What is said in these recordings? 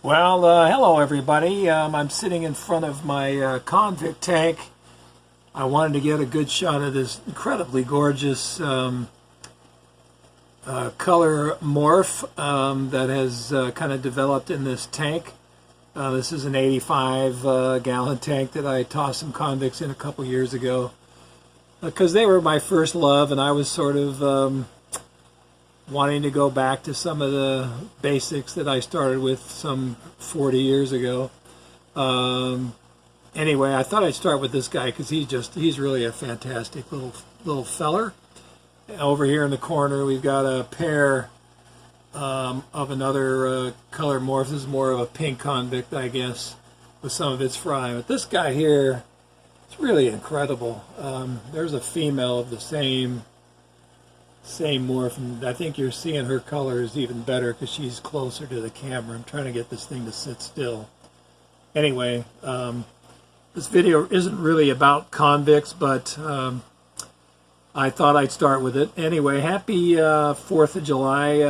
Well, hello everybody. I'm sitting in front of my Convict tank. I wanted to get a good shot of this incredibly gorgeous color morph that has kind of developed in this tank. This is an 85 gallon tank that I tossed some convicts in a couple years ago because they were my first love, and I was sort of wanting to go back to some of the basics that I started with some 40 years ago. Anyway, I thought I'd start with this guy because he's really a fantastic little feller. Over here in the corner we've got a pair of another color morph. This is more of a pink convict, I guess, with some of its fry. But this guy here, it's really incredible. There's a female of the same morph, and I think you're seeing her color is even better because she's closer to the camera. I'm trying to get this thing to sit still. Anyway, this video isn't really about convicts, but I thought I'd start with it. Anyway, happy 4th of July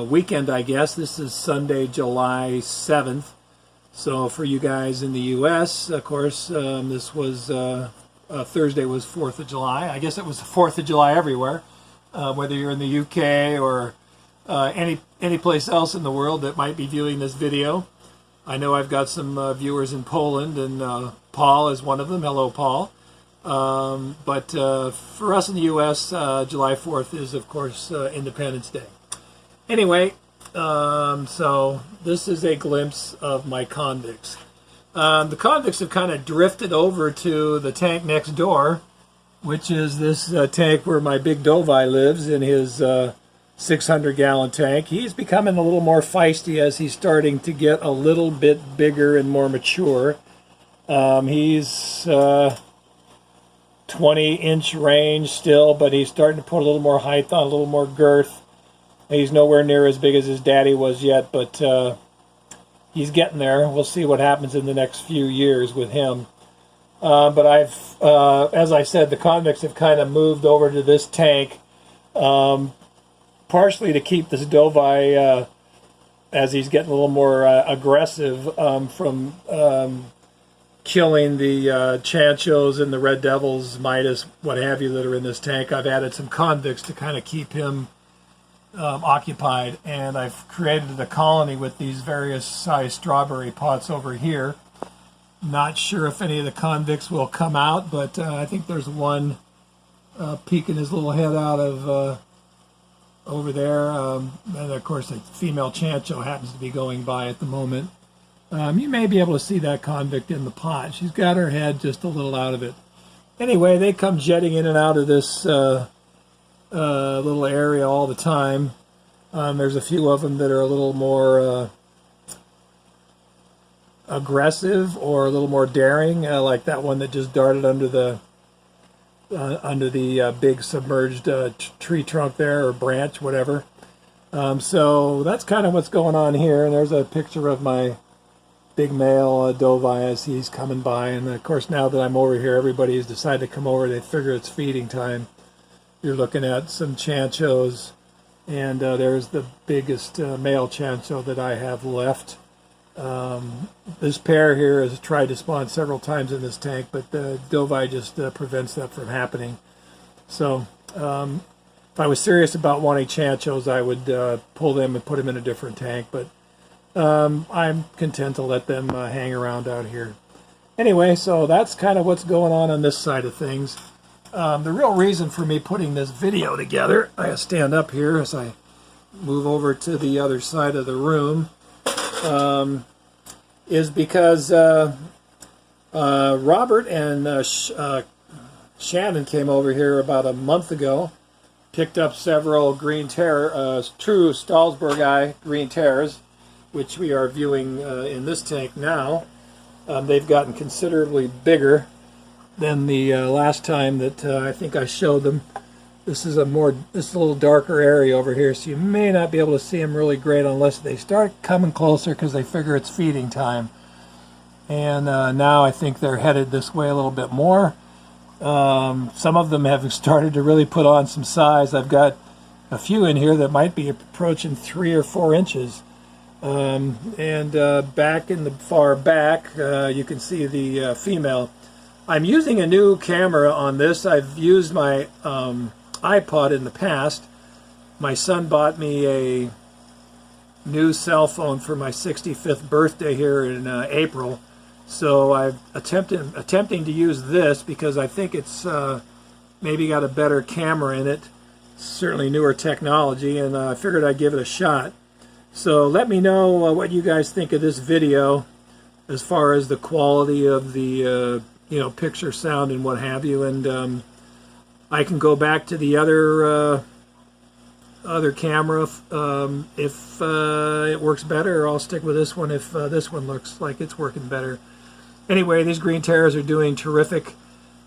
weekend, I guess. This is Sunday, July 7th. So for you guys in the U.S., of course, this was Thursday was 4th of July. I guess it was the 4th of July everywhere, whether you're in the UK or any place else in the world that might be viewing this video. I know I've got some viewers in Poland, and Paul is one of them. Hello, Paul. But for us in the U.S., July 4th is, of course, Independence Day. Anyway, so this is a glimpse of my convicts. The convicts have kind of drifted over to the tank next door, which is this tank where my big Dovii lives in his 600-gallon tank. He's becoming a little more feisty as he's starting to get a little bit bigger and more mature. He's 20-inch range still, but he's starting to put a little more height on, a little more girth. He's nowhere near as big as his daddy was yet, but he's getting there. We'll see what happens in the next few years with him. But as I said, the convicts have kind of moved over to this tank, partially to keep this Dovii, as he's getting a little more aggressive from killing the Chanchos and the Red Devils, Midas, what have you, that are in this tank. I've added some convicts to kind of keep him occupied, and I've created a colony with these various size strawberry pots over here. Not sure if any of the convicts will come out, but I think there's one peeking his little head out of over there, and of course a female Chancho happens to be going by at the moment. You may be able to see that convict in the pot. She's got her head just a little out of it. Anyway, they come jetting in and out of this little area all the time. There's a few of them that are a little more aggressive or a little more daring, like that one that just darted under the big submerged tree trunk there, or branch, whatever. So that's kind of what's going on here. And there's a picture of my big male Dovii as he's coming by. And of course, now that I'm over here, everybody has decided to come over. They figure it's feeding time. You're looking at some Chanchos, and there's the biggest male Chancho that I have left. This pair here has tried to spawn several times in this tank, but the Dovii just prevents that from happening. So if I was serious about wanting Chanchos, I would pull them and put them in a different tank, but I'm content to let them hang around out here. Anyway, so that's kind of what's going on this side of things. The real reason for me putting this video together, I stand up here as I move over to the other side of the room, is because Robert and Shannon came over here about a month ago, picked up several green terror, true Stahlsbergi green terrors, which we are viewing in this tank now. They've gotten considerably bigger than the last time that I think I showed them. This is a little darker area over here, so you may not be able to see them really great unless they start coming closer because they figure it's feeding time. And now I think they're headed this way a little bit more. Some of them have started to really put on some size. I've got a few in here that might be approaching 3 or 4 inches. Back in the far back, you can see the female. I'm using a new camera on this. I've used my iPod in the past. My son bought me a new cell phone for my 65th birthday here in April. So I'm attempting to use this because I think it's maybe got a better camera in it. Certainly newer technology, and I figured I'd give it a shot. So let me know what you guys think of this video as far as the quality of the picture, sound, and what have you. And I can go back to the other camera if it works better, or I'll stick with this one if this one looks like it's working better. Anyway, these green terrors are doing terrific.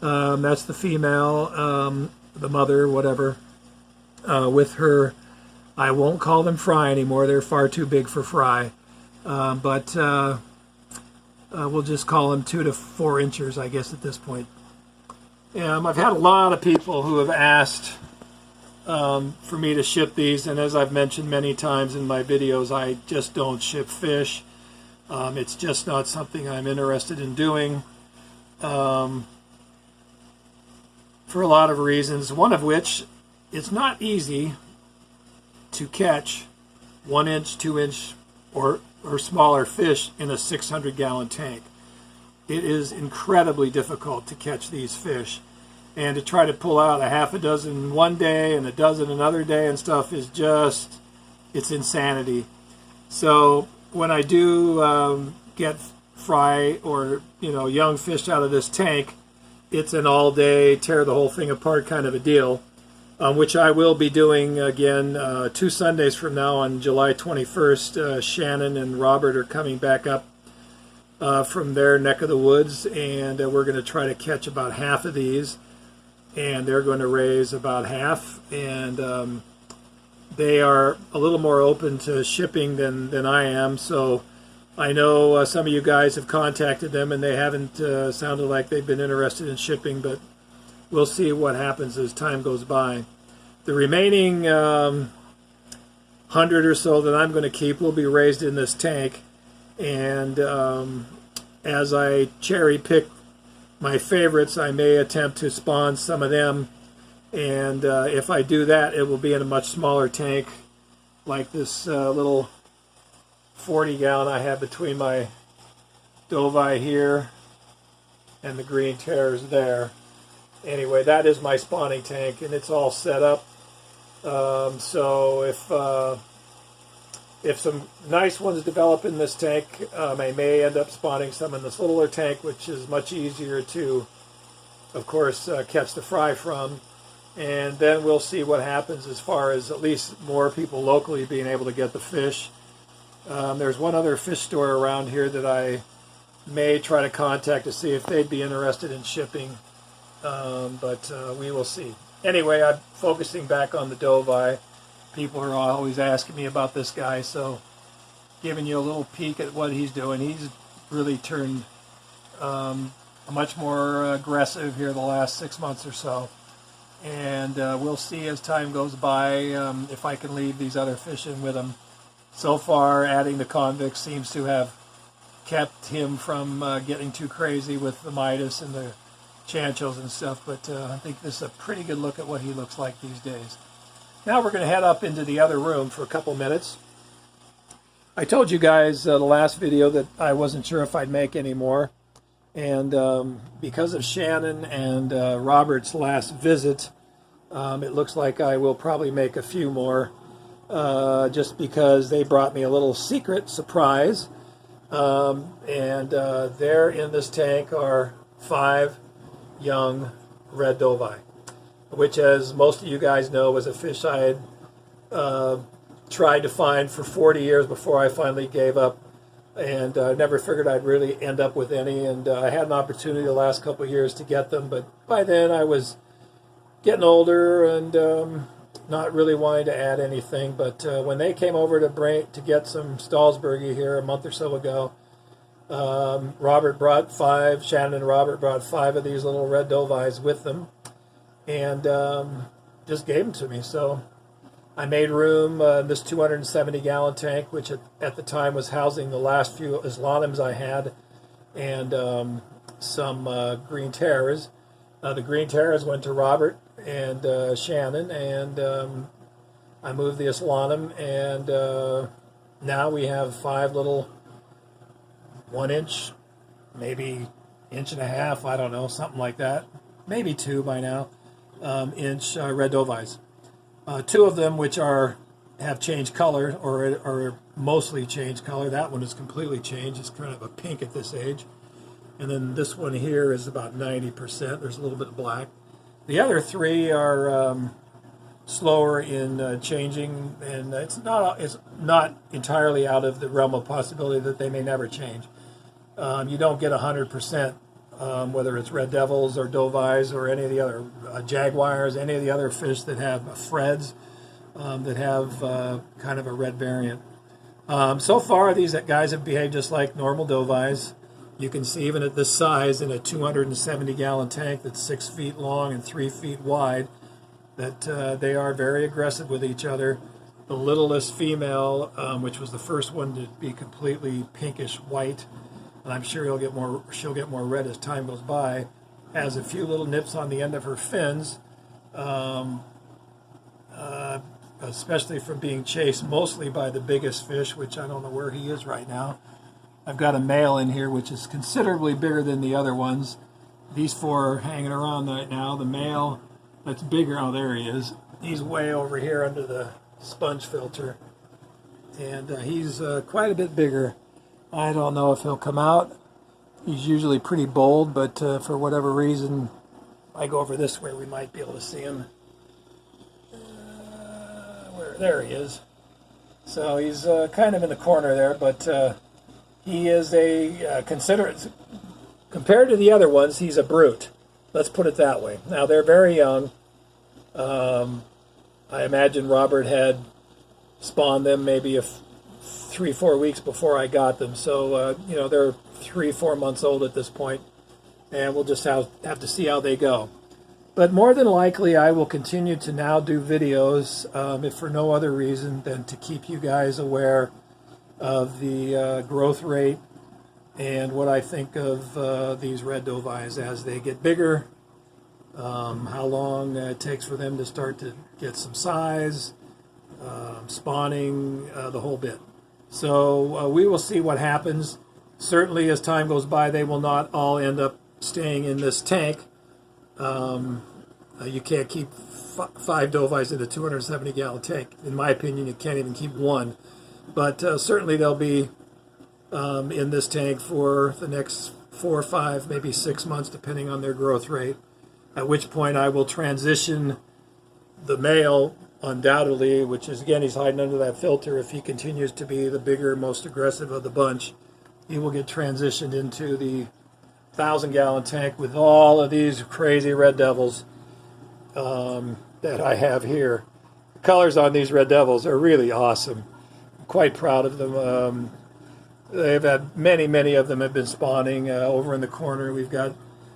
That's the female, the mother, whatever, with her. I won't call them fry anymore. They're far too big for fry. But we'll just call them 2 to 4 inches, I guess, at this point. I've had a lot of people who have asked for me to ship these, and as I've mentioned many times in my videos, I just don't ship fish. It's just not something I'm interested in doing for a lot of reasons, one of which, it's not easy to catch 1 inch, 2 inch, or smaller fish in a 600-gallon tank. It is incredibly difficult to catch these fish, and to try to pull out a half a dozen one day and a dozen another day and stuff is just, it's insanity. So when I do get fry or young fish out of this tank, it's an all-day tear the whole thing apart kind of a deal. Which I will be doing again 2 Sundays from now on July 21st. Shannon and Robert are coming back up from their neck of the woods, and we're going to try to catch about half of these, and they're going to raise about half, and they are a little more open to shipping than I am, so I know some of you guys have contacted them, and they haven't sounded like they've been interested in shipping, but we'll see what happens as time goes by. The remaining 100 or so that I'm going to keep will be raised in this tank. And as I cherry pick my favorites, I may attempt to spawn some of them. And if I do that, it will be in a much smaller tank, like this little 40-gallon I have between my Dovii here and the green terrors there. Anyway, that is my spawning tank, and it's all set up. So if some nice ones develop in this tank, I may end up spawning some in this littler tank, which is much easier to, of course, catch the fry from. And then we'll see what happens as far as at least more people locally being able to get the fish. There's one other fish store around here that I may try to contact to see if they'd be interested in shipping. But we will see. Anyway, I'm focusing back on the Dovii. People are always asking me about this guy, so giving you a little peek at what he's doing. He's really turned much more aggressive here the last 6 months or so. And we'll see as time goes by if I can leave these other fish in with him. So far, adding the Convict seems to have kept him from getting too crazy with the Midas and the chanchos and stuff, but I think this is a pretty good look at what he looks like these days. Now we're going to head up into the other room for a couple minutes. I told you guys the last video that I wasn't sure if I'd make any more, and because of Shannon and Robert's last visit, it looks like I will probably make a few more, just because they brought me a little secret surprise, and there in this tank are 5 young Red Dovii, which, as most of you guys know, was a fish I had tried to find for 40 years before I finally gave up, and never figured I'd really end up with any. And I had an opportunity the last couple of years to get them, but by then I was getting older and not really wanting to add anything. But when they came over to get some Stallsbergie here a month or so ago, Robert brought 5, Shannon and Robert brought 5 of these little Red Dovies with them, and just gave them to me. So I made room in this 270-gallon tank, which at the time was housing the last few Islanims I had, and some green terrors. The green terrors went to Robert and Shannon, and I moved the Islanim, and now we have 5 little 1-inch, maybe inch and a half, I don't know, something like that, maybe 2 by now, inch Red Dovies. 2 of them which have changed color, or are mostly changed color. That one is completely changed. It's kind of a pink at this age. And then this one here is about 90%. There's a little bit of black. The other 3 are slower in changing, and it's not entirely out of the realm of possibility that they may never change. You don't get 100%, whether it's Red Devils or Dovies or any of the other Jaguars, any of the other fish that have freds, that have kind of a red variant. So far, these guys have behaved just like normal Dovies. You can see even at this size, in a 270-gallon tank that's 6 feet long and 3 feet wide, that they are very aggressive with each other. The littlest female, which was the first one to be completely pinkish white, and I'm sure she'll get more red as time goes by, has a few little nips on the end of her fins, especially from being chased mostly by the biggest fish, which I don't know where he is right now. I've got a male in here which is considerably bigger than the other ones. These 4 are hanging around right now. The male that's bigger, oh, there he is. He's way over here under the sponge filter, and he's quite a bit bigger. I don't know if he'll come out. He's usually pretty bold, but for whatever reason, if I go over this way, we might be able to see him. There he is. So he's kind of in the corner there, but he is compared to the other ones, he's a brute. Let's put it that way. Now, they're very young. I imagine Robert had spawned them maybe 3-4 weeks before I got them. So, they're 3-4 months old at this point, and we'll just have to see how they go. But more than likely, I will continue to now do videos, if for no other reason than to keep you guys aware of the growth rate and what I think of these Red Dovies as they get bigger, how long it takes for them to start to get some size, spawning, the whole bit. So we will see what happens. Certainly as time goes by, they will not all end up staying in this tank. You can't keep 5 Dovies in a 270-gallon tank. In my opinion, you can't even keep 1. But certainly they'll be in this tank for the next 4 or 5, maybe 6 months, depending on their growth rate, at which point I will transition the male, undoubtedly, which is, again, he's hiding under that filter. If he continues to be the bigger, most aggressive of the bunch, he will get transitioned into the 1,000-gallon tank with all of these crazy Red Devils that I have here. The colors on these Red Devils are really awesome. I'm quite proud of them. They've had many of them have been spawning. Over in the corner, we've got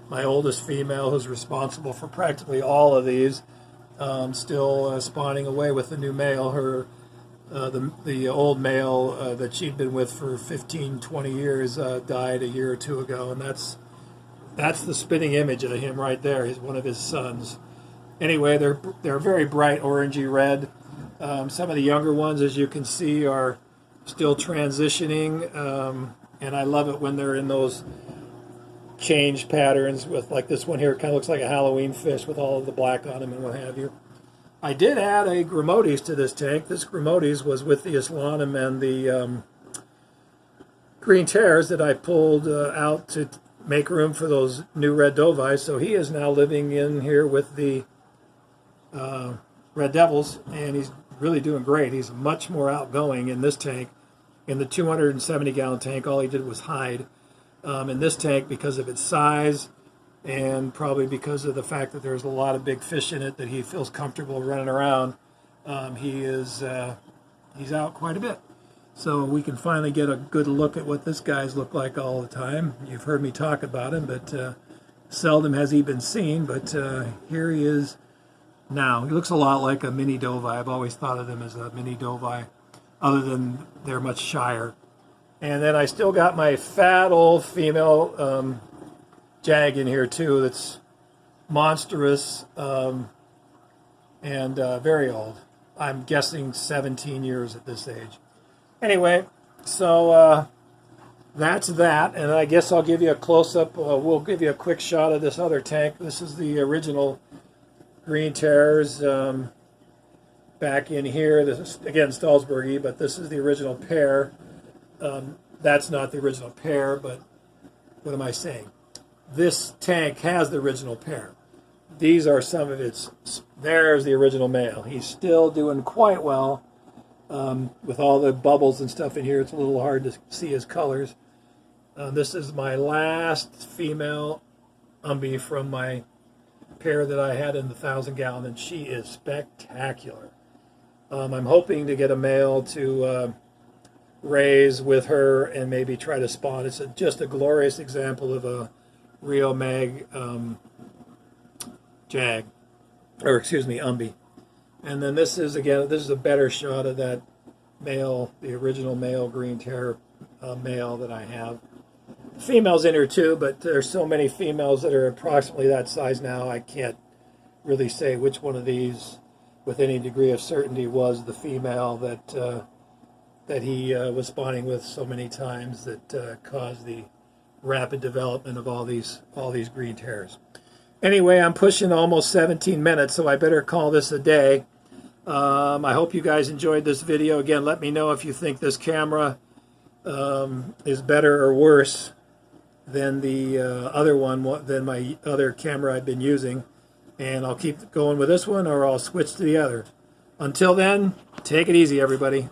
my oldest female, who's responsible for practically all of these, still spawning away with the new male. The old male that she'd been with for 15-20 years died a year or 2 ago, and that's the spitting image of him right there. He's one of his sons. Anyway, they're very bright orangey red. Some of the younger ones, as you can see, are still transitioning, and I love it when they're in those change patterns with, like this one here, it kind of looks like a Halloween fish with all of the black on him and what have you. I did add a Grammotes to this tank. This Grammotes was with the Islanim and the green terrors that I pulled out to make room for those new Red Dovies. So he is now living in here with the Red Devils, and he's really doing great. He's much more outgoing in this tank. In the 270-gallon tank, all he did was hide. In this tank, because of its size, and probably because of the fact that there's a lot of big fish in it that he feels comfortable running around, he's out quite a bit. So we can finally get a good look at what this guy's look like all the time. You've heard me talk about him, but seldom has he been seen. But here he is now. He looks a lot like a mini Dovii. I've always thought of them as a mini Dovii, other than they're much shyer. And then I still got my fat old female jag in here too that's monstrous and very old. I'm guessing 17 years at this age. Anyway, so that's that, and I guess I'll give you a close-up. We'll give you a quick shot of this other tank. This is the original Green Terrors back in here. This is, again, Stahlsbergy, but this is the original pair. That's not the original pair, but what am I saying? This tank has the original pair. These are some of its. There's the original male. He's still doing quite well. With all the bubbles and stuff in here, it's a little hard to see his colors. This is my last female Umbi from my pair that I had in the 1,000-gallon, and she is spectacular. I'm hoping to get a male to raise with her and maybe try to spawn. It's just a glorious example of a Rio Mag jag, or excuse me, Umbi. And then this is, again, this is a better shot of that male, the original male Green Terror male that I have. Females in here too, but there's so many females that are approximately that size now, I can't really say which one of these with any degree of certainty was the female that that he was spawning with so many times that caused the rapid development of all these Green Terrors. Anyway, I'm pushing almost 17 minutes, so I better call this a day. I hope you guys enjoyed this video. Again, let me know if you think this camera is better or worse than the other one, than my other camera I've been using. And I'll keep going with this one, or I'll switch to the other. Until then, take it easy, everybody.